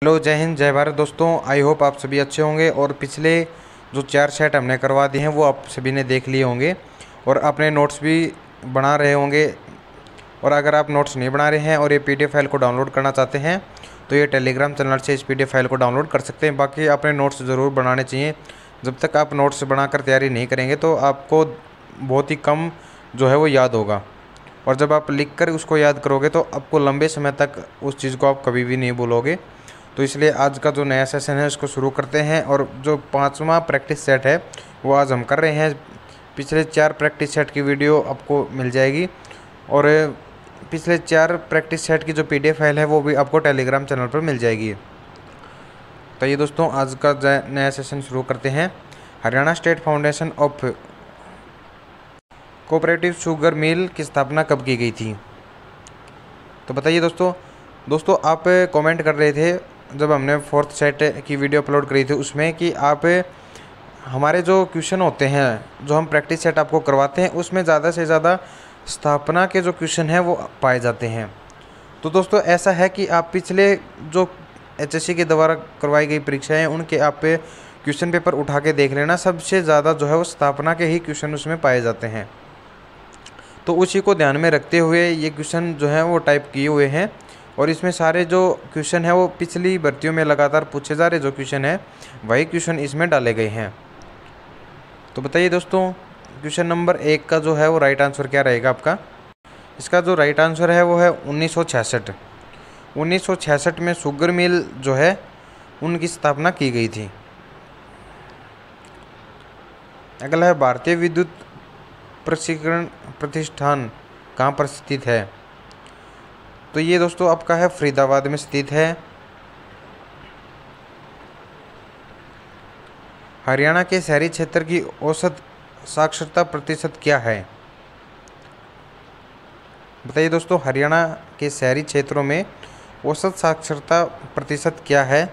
Hello, जय हिंद, जय भारत दोस्तों। आई होप आप सभी अच्छे होंगे और पिछले जो 4 सेट हमने करवा दिए हैं वो आप सभी ने देख लिए होंगे और अपने नोट्स भी बना रहे होंगे। और अगर आप नोट्स नहीं बना रहे हैं और ये पीडीएफ फाइल को डाउनलोड करना चाहते हैं तो ये टेलीग्राम चैनल से इस पीडीएफ फाइल को डाउनलोड कर सकते हैं। बाकी अपने नोट्स ज़रूर बनाने चाहिए। जब तक आप नोट्स बनाकर तैयारी नहीं करेंगे तो आपको बहुत ही कम जो है वो याद होगा, और जब आप लिख कर उसको याद करोगे तो आपको लंबे समय तक उस चीज़ को आप कभी भी नहीं भूलोगे। तो इसलिए आज का जो नया सेशन है उसको शुरू करते हैं। और जो 5वां प्रैक्टिस सेट है वो आज हम कर रहे हैं। पिछले 4 प्रैक्टिस सेट की वीडियो आपको मिल जाएगी और पिछले 4 प्रैक्टिस सेट की जो पीडीएफ फाइल है वो भी आपको टेलीग्राम चैनल पर मिल जाएगी। तो ये दोस्तों आज का नया सेशन शुरू करते हैं। Haryana state foundation of cooperative sugar mill की स्थापना कब की गई थी? तो बताइए दोस्तों आप कमेंट कर रहे थे जब हमने 4th सेट की वीडियो अपलोड करी थी उसमें कि आप हमारे जो क्वेश्चन होते हैं जो हम प्रैक्टिस सेट आपको करवाते हैं उसमें ज़्यादा से ज़्यादा स्थापना के जो क्वेश्चन हैं वो पाए जाते हैं। तो दोस्तों ऐसा है कि आप पिछले जो एचएससी के द्वारा करवाई गई परीक्षाएं उनके आप क्वेश्चन पेपर उठा के देख लेना, सबसे ज़्यादा जो है वो स्थापना के ही क्वेश्चन उसमें पाए जाते हैं। तो उसी को ध्यान में रखते हुए ये क्वेश्चन जो है वो टाइप किए हुए हैं और इसमें सारे जो क्वेश्चन है वो पिछली भर्तियों में लगातार पूछे जा रहे जो क्वेश्चन है वही क्वेश्चन इसमें डाले गए हैं। तो बताइए दोस्तों क्वेश्चन नंबर 1 का जो है वो राइट आंसर क्या रहेगा आपका? इसका जो राइट आंसर है वो है 1966। 1966 में शुगर मिल जो है उनकी स्थापना की गई थी। अगला है भारतीय विद्युत प्रशिक्षण प्रतिष्ठान कहाँ पर स्थित है? तो ये दोस्तों आपका है फरीदाबाद में स्थित है। हरियाणा के शहरी क्षेत्र की औसत साक्षरता प्रतिशत क्या है? बताइए दोस्तों हरियाणा के शहरी क्षेत्रों में औसत साक्षरता प्रतिशत क्या है?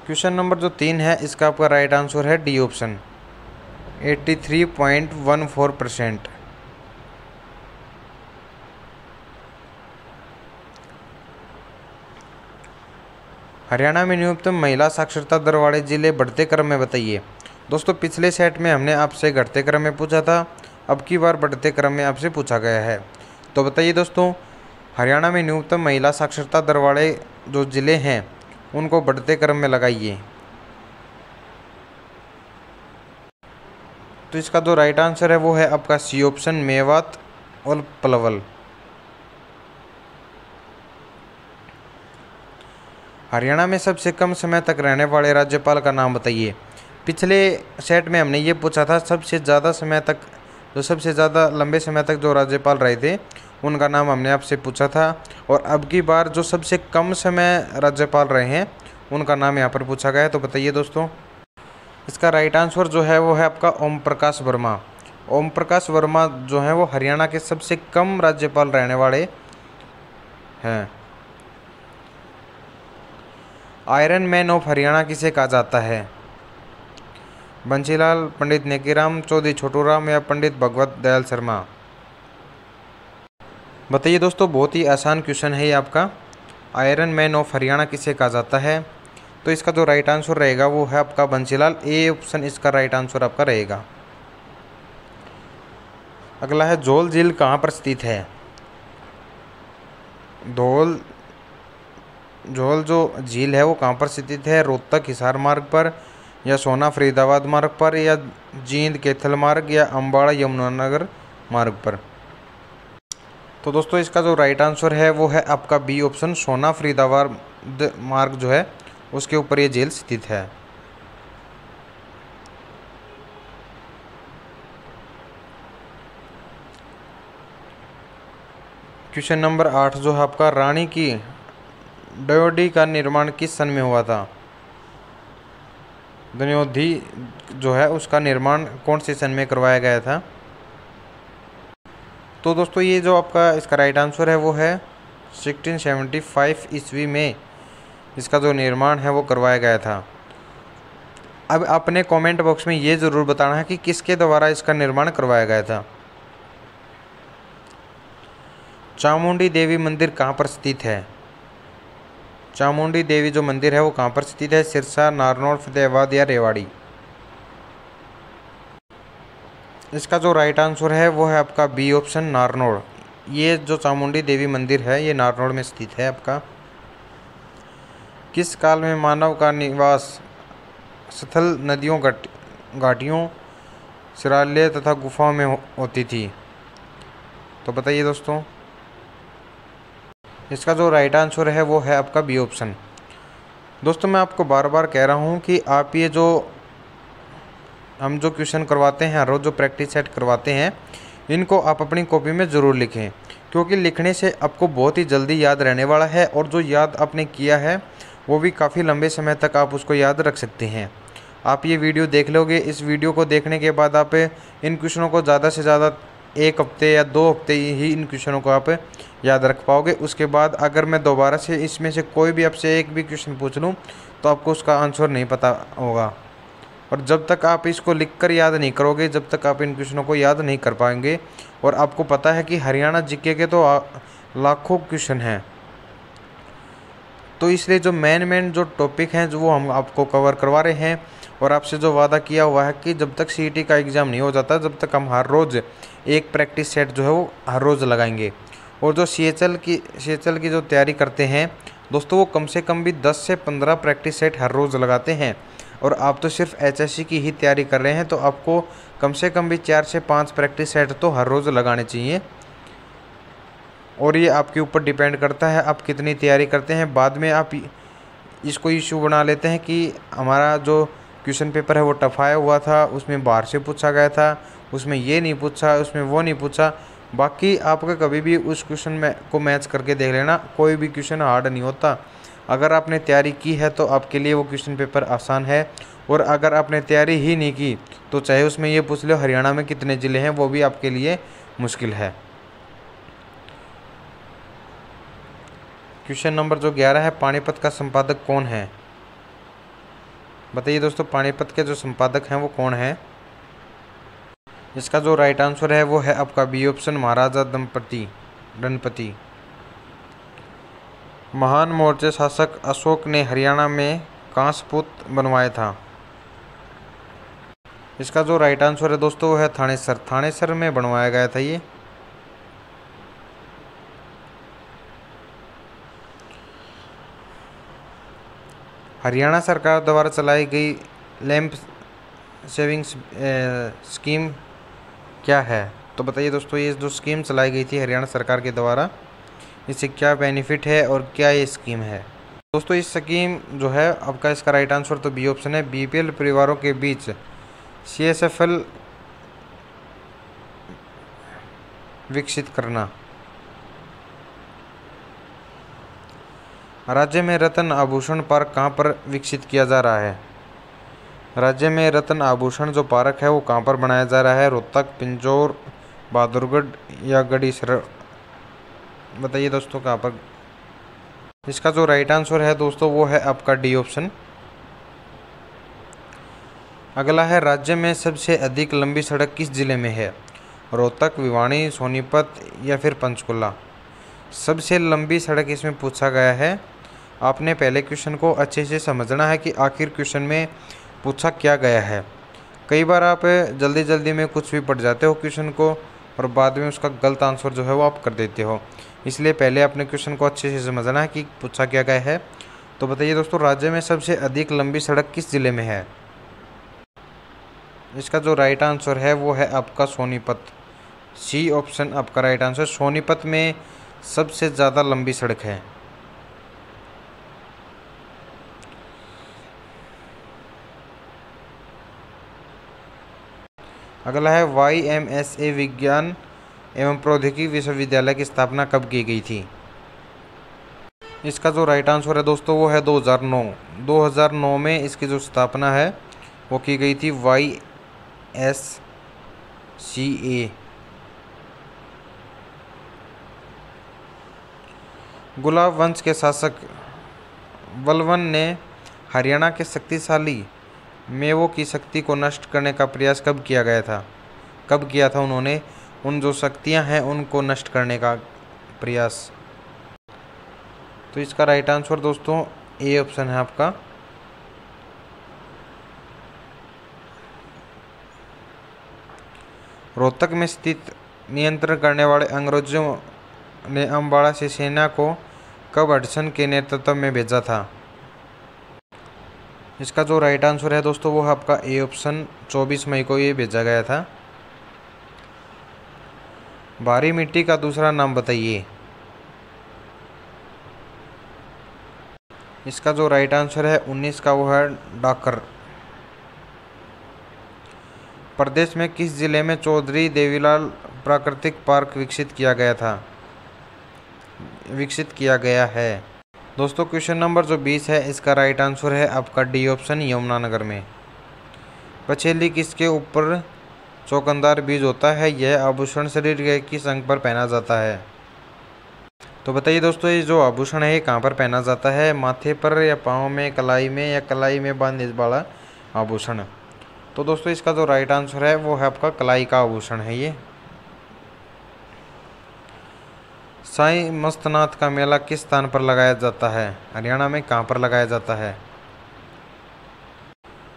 क्वेश्चन नंबर जो 3 है इसका आपका राइट आंसर है डी ऑप्शन, 83.14%। हरियाणा में न्यूनतम महिला साक्षरता दर वाले जिले बढ़ते क्रम में बताइए। दोस्तों पिछले सेट में हमने आपसे घटते क्रम में पूछा था, अब की बार बढ़ते क्रम में आपसे पूछा गया है। तो बताइए दोस्तों हरियाणा में न्यूनतम महिला साक्षरता दर वाले जो ज़िले हैं उनको बढ़ते क्रम में लगाइए। तो इसका जो राइट आंसर है वो है आपका सी ऑप्शन, मेवात और पलवल। हरियाणा में सबसे कम समय तक रहने वाले राज्यपाल का नाम बताइए। पिछले सेट में हमने ये पूछा था सबसे ज़्यादा समय तक, जो सबसे ज़्यादा लंबे समय तक जो राज्यपाल रहे थे उनका नाम हमने आपसे पूछा था, और अब की बार जो सबसे कम समय राज्यपाल रहे हैं उनका नाम यहाँ पर पूछा गया है। तो बताइए दोस्तों इसका राइट आंसर जो है वो है आपका ओम प्रकाश वर्मा। ओम प्रकाश वर्मा जो है वो हरियाणा के सबसे कम राज्यपाल रहने वाले हैं। आयरन मैन ऑफ हरियाणा किसे कहा जाता है? बंसीलाल, पंडित नेकीराम, चौधरी छोटूराम या पंडित भगवत दयाल शर्मा? बताइए दोस्तों बहुत ही आसान क्वेश्चन है ये आपका। आयरन मैन ऑफ हरियाणा किसे कहा जाता है? तो इसका जो राइट आंसर रहेगा वो है आपका बंसीलाल, ए ऑप्शन इसका राइट आंसर आपका रहेगा। अगला है झोल झील कहाँ पर स्थित है? झोल जो झील है वो कहाँ पर स्थित है? रोहतक हिसार मार्ग पर, या सोना फरीदाबाद मार्ग पर, या जींद कैथल मार्ग, या अम्बाड़ा यमुनानगर मार्ग पर? तो दोस्तों इसका जो राइट आंसर है वो है आपका बी ऑप्शन, सोना फरीदाबाद मार्ग जो है उसके ऊपर ये झील स्थित है। क्वेश्चन नंबर 8 जो है आपका, रानी की दयोधी का निर्माण किस सन में हुआ था? दयोधी जो है उसका निर्माण कौन से सन में करवाया गया था? तो दोस्तों ये जो आपका इसका राइट आंसर है वो है 1675 ईस्वी में इसका जो निर्माण है वो करवाया गया था। अब अपने कमेंट बॉक्स में ये ज़रूर बताना है कि किसके द्वारा इसका निर्माण करवाया गया था। चामुंडी देवी मंदिर कहाँ पर स्थित है? चामुंडी देवी जो मंदिर है वो कहाँ पर स्थित है? सिरसा, नारनौल, फतेहाबाद या रेवाड़ी? इसका जो राइट आंसर है वो है आपका बी ऑप्शन, नारनौल। ये जो चामुंडी देवी मंदिर है ये नारनौल में स्थित है आपका। किस काल में मानव का निवास स्थल नदियों, घाटियों, शिलालेख तथा गुफाओं में होती थी? तो बताइए दोस्तों। इसका जो राइट आंसर है वो है आपका बी ऑप्शन। दोस्तों मैं आपको बार बार कह रहा हूँ कि आप ये जो हम जो क्वेश्चन करवाते हैं, रोज़ जो प्रैक्टिस सेट करवाते हैं, इनको आप अपनी कॉपी में ज़रूर लिखें, क्योंकि लिखने से आपको बहुत ही जल्दी याद रहने वाला है और जो याद आपने किया है वो भी काफ़ी लंबे समय तक आप उसको याद रख सकते हैं। आप ये वीडियो देख लोगे, इस वीडियो को देखने के बाद आप इन क्वेश्चनों को ज़्यादा से ज़्यादा 1 हफ्ते या 2 हफ्ते ही इन क्वेश्चनों को आप याद रख पाओगे। उसके बाद अगर मैं दोबारा से इसमें से कोई भी आपसे एक भी क्वेश्चन पूछ लूँ तो आपको उसका आंसर नहीं पता होगा। और जब तक आप इसको लिखकर याद नहीं करोगे, जब तक आप इन क्वेश्चनों को याद नहीं कर पाएंगे। और आपको पता है कि हरियाणा जीके के तो लाखों क्वेश्चन हैं, तो इसलिए जो मेन जो टॉपिक हैं जो वो हम आपको कवर करवा रहे हैं। और आपसे जो वादा किया हुआ है कि जब तक सीईटी का एग्ज़ाम नहीं हो जाता, जब तक हम हर रोज़ एक प्रैक्टिस सेट जो है वो हर रोज़ लगाएंगे। और जो सीएचएल की जो तैयारी करते हैं दोस्तों, वो कम से कम भी 10 से 15 प्रैक्टिस सेट हर रोज़ लगाते हैं। और आप तो सिर्फ एचएससी की ही तैयारी कर रहे हैं, तो आपको कम से कम भी 4 से 5 प्रैक्टिस सेट तो हर रोज़ लगाने चाहिए। और ये आपके ऊपर डिपेंड करता है आप कितनी तैयारी करते हैं। बाद में आप इसको इशू बना लेते हैं कि हमारा जो क्वेश्चन पेपर है वो टफ आया हुआ था, उसमें बाहर से पूछा गया था, उसमें ये नहीं पूछा, उसमें वो नहीं पूछा। बाकी आपका कभी भी उस क्वेश्चन में को मैच करके देख लेना, कोई भी क्वेश्चन हार्ड नहीं होता। अगर आपने तैयारी की है तो आपके लिए वो क्वेश्चन पेपर आसान है। और अगर आपने तैयारी ही नहीं की तो चाहे उसमें ये पूछ लो हरियाणा में कितने ज़िले हैं, वो भी आपके लिए मुश्किल है। क्वेश्चन नंबर जो 11 है, पानीपत का संपादक कौन है? बताइए दोस्तों, पानीपत के जो संपादक हैं वो कौन है? इसका जो राइट आंसर है वो है आपका बी ऑप्शन, महाराजा गणपति। महान मौर्य शासक अशोक ने हरियाणा में कांसपुत बनवाया था? इसका जो राइट आंसर है दोस्तों वो है थानेसर में बनवाया गया था ये। हरियाणा सरकार द्वारा चलाई गई लैंप सेविंग स्कीम क्या है? तो बताइए दोस्तों, ये जो स्कीम चलाई गई थी हरियाणा सरकार के द्वारा, इससे क्या बेनिफिट है और क्या ये स्कीम है? दोस्तों इस स्कीम जो है आपका, इसका राइट आंसर तो बी ऑप्शन है, बीपीएल परिवारों के बीच सीएसएफएल विकसित करना। राज्य में रत्न आभूषण पार्क कहाँ पर विकसित किया जा रहा है? राज्य में रत्न आभूषण जो पार्क है वो कहाँ पर बनाया जा रहा है? रोहतक, पिंजौर, बहादुरगढ़ या गढ़ीसर? बताइए दोस्तों कहाँ पर? इसका जो राइट आंसर है दोस्तों वो है आपका डी ऑप्शन। अगला है, राज्य में सबसे अधिक लंबी सड़क किस जिले में है? रोहतक, भिवानी, सोनीपत या फिर पंचकुला? सबसे लंबी सड़क इसमें पूछा गया है। आपने पहले क्वेश्चन को अच्छे से समझना है कि आखिर क्वेश्चन में पूछा क्या गया है। कई बार आप जल्दी में कुछ भी पढ़ जाते हो क्वेश्चन को और बाद में उसका गलत आंसर जो है वो आप कर देते हो। इसलिए पहले अपने क्वेश्चन को अच्छे से समझना है कि पूछा क्या गया है। तो बताइए दोस्तों, राज्य में सबसे अधिक लंबी सड़क किस जिले में है? इसका जो राइट आंसर है वो है आपका सोनीपत। सी ऑप्शन आपका राइट आंसर। सोनीपत में सबसे ज़्यादा लंबी सड़क है। अगला है, YMSA विज्ञान एवं प्रौद्योगिकी विश्वविद्यालय की स्थापना कब की गई थी? इसका जो राइट आंसर है दोस्तों वो है 2009। 2009 में इसकी जो स्थापना है वो की गई थी, YSCA। गुलाब वंश के शासक बलवन ने हरियाणा के शक्तिशाली मेवों की शक्ति को नष्ट करने का प्रयास कब किया था उन्होंने उन जो शक्तियां हैं उनको नष्ट करने का प्रयास? तो इसका राइट आंसर दोस्तों ए ऑप्शन है आपका। रोहतक में स्थित नियंत्रण करने वाले अंग्रेजों ने अम्बाड़ा से सेना को कब हडसन के नेतृत्व में भेजा था? इसका जो राइट आंसर है दोस्तों वो है आपका ए ऑप्शन, 24 मई को ये भेजा गया था। भारी मिट्टी का दूसरा नाम बताइए। इसका जो राइट आंसर है 19 का वो है डाकर। प्रदेश में किस जिले में चौधरी देवीलाल प्राकृतिक पार्क विकसित किया गया है? दोस्तों क्वेश्चन नंबर जो 20 है इसका राइट आंसर है आपका डी ऑप्शन, यमुनानगर में। पछेली किसके ऊपर चौकंदार बीज होता है? यह आभूषण शरीर के किस अंग पर पहना जाता है? तो बताइए दोस्तों ये जो आभूषण है ये कहाँ पर पहना जाता है? माथे पर या पाँव में, कलाई में, या कलाई में बांधने वाला आभूषण? तो दोस्तों इसका जो राइट आंसर है वो है आपका कलाई का आभूषण है ये। साईं मस्तनाथ का मेला किस स्थान पर लगाया जाता है? हरियाणा में कहाँ पर लगाया जाता है?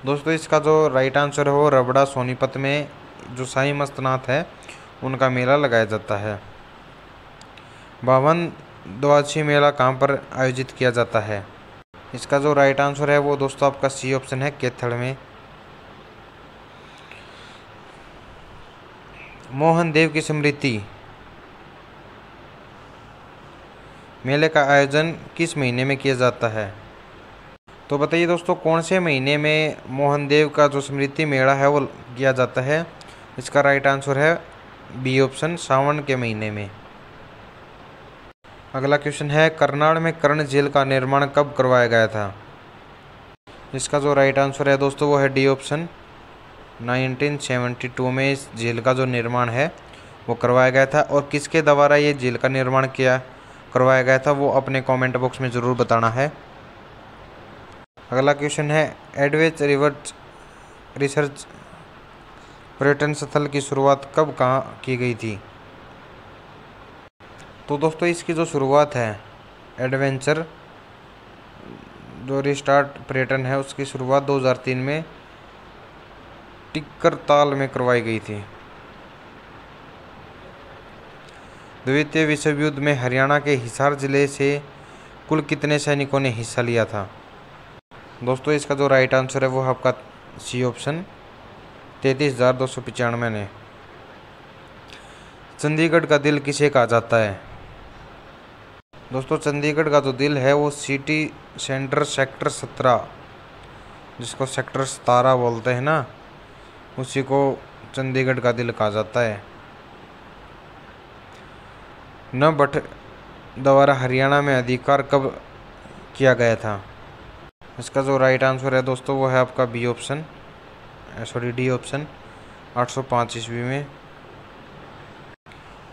दोस्तों इसका जो राइट आंसर है वो रबड़ा सोनीपत में जो साईं मस्तनाथ है उनका मेला लगाया जाता है। 52 द्वादशी मेला कहाँ पर आयोजित किया जाता है? इसका जो राइट आंसर है वो दोस्तों आपका सी ऑप्शन है, कैथल में। मोहन देव की स्मृति मेले का आयोजन किस महीने में किया जाता है? तो बताइए दोस्तों कौन से महीने में मोहन देव का जो स्मृति मेला है वो किया जाता है? इसका राइट आंसर है बी ऑप्शन, सावन के महीने में। अगला क्वेश्चन है करनाल में कर्ण झील का निर्माण कब करवाया गया था? इसका जो राइट आंसर है दोस्तों वो है डी ऑप्शन, 1972 में इस झील का जो निर्माण है वो करवाया गया था। और किसके द्वारा ये झील का निर्माण करवाया गया था वो अपने कमेंट बॉक्स में ज़रूर बताना है। अगला क्वेश्चन है एडवेंच रिवर रिसर्च पर्यटन स्थल की शुरुआत कब कहाँ की गई थी? तो दोस्तों इसकी जो शुरुआत है एडवेंचर जो रिस्टार्ट पर्यटन है उसकी शुरुआत 2003 में टिक्कर ताल में करवाई गई थी। द्वितीय विश्व युद्ध में हरियाणा के हिसार जिले से कुल कितने सैनिकों ने हिस्सा लिया था? दोस्तों इसका जो राइट आंसर है वो आपका सी ऑप्शन, 33,295 ने। चंडीगढ़ का दिल किसे कहा जाता है? दोस्तों चंडीगढ़ का जो दिल है वो सिटी सेंटर सेक्टर 17 जिसको सेक्टर 17 बोलते हैं ना, उसी को चंडीगढ़ का दिल कहा जाता है। न भट्ट द्वारा हरियाणा में अधिकार कब किया गया था? इसका जो राइट आंसर है दोस्तों वो है आपका बी ऑप्शन, डी ऑप्शन, 805 ईस्वी में।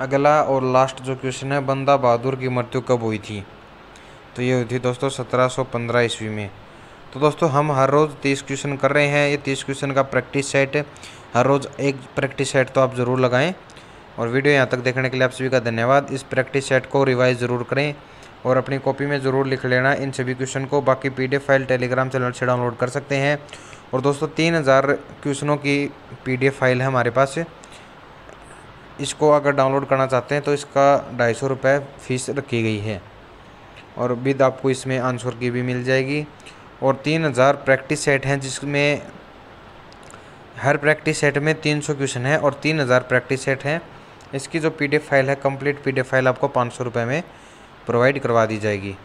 अगला और लास्ट जो क्वेश्चन है बंदा बहादुर की मृत्यु कब हुई थी? तो ये हुई थी दोस्तों 1715 ईस्वी में। तो दोस्तों हम हर रोज़ 30 क्वेश्चन कर रहे हैं। ये 30 क्वेश्चन का प्रैक्टिस सेट है, हर रोज़ एक प्रैक्टिस सेट तो आप ज़रूर लगाएं। और वीडियो यहाँ तक देखने के लिए आप सभी का धन्यवाद। इस प्रैक्टिस सेट को रिवाइज ज़रूर करें और अपनी कॉपी में ज़रूर लिख लेना इन सभी क्वेश्चन को। बाकी PDF फाइल टेलीग्राम चैनल से डाउनलोड कर सकते हैं। और दोस्तों 3000 क्वेश्चनों की PDF फाइल है हमारे पास। इसको अगर डाउनलोड करना चाहते हैं तो इसका 250 रुपये फ़ीस रखी गई है और विद आपको इसमें आंसर की भी मिल जाएगी। और 3000 प्रैक्टिस सेट हैं जिसमें हर प्रैक्टिस सेट में 300 क्वेश्चन है और 3000 प्रैक्टिस सेट हैं। इसकी जो PDF फाइल है कंप्लीट PDF फाइल आपको 500 रुपये में प्रोवाइड करवा दी जाएगी।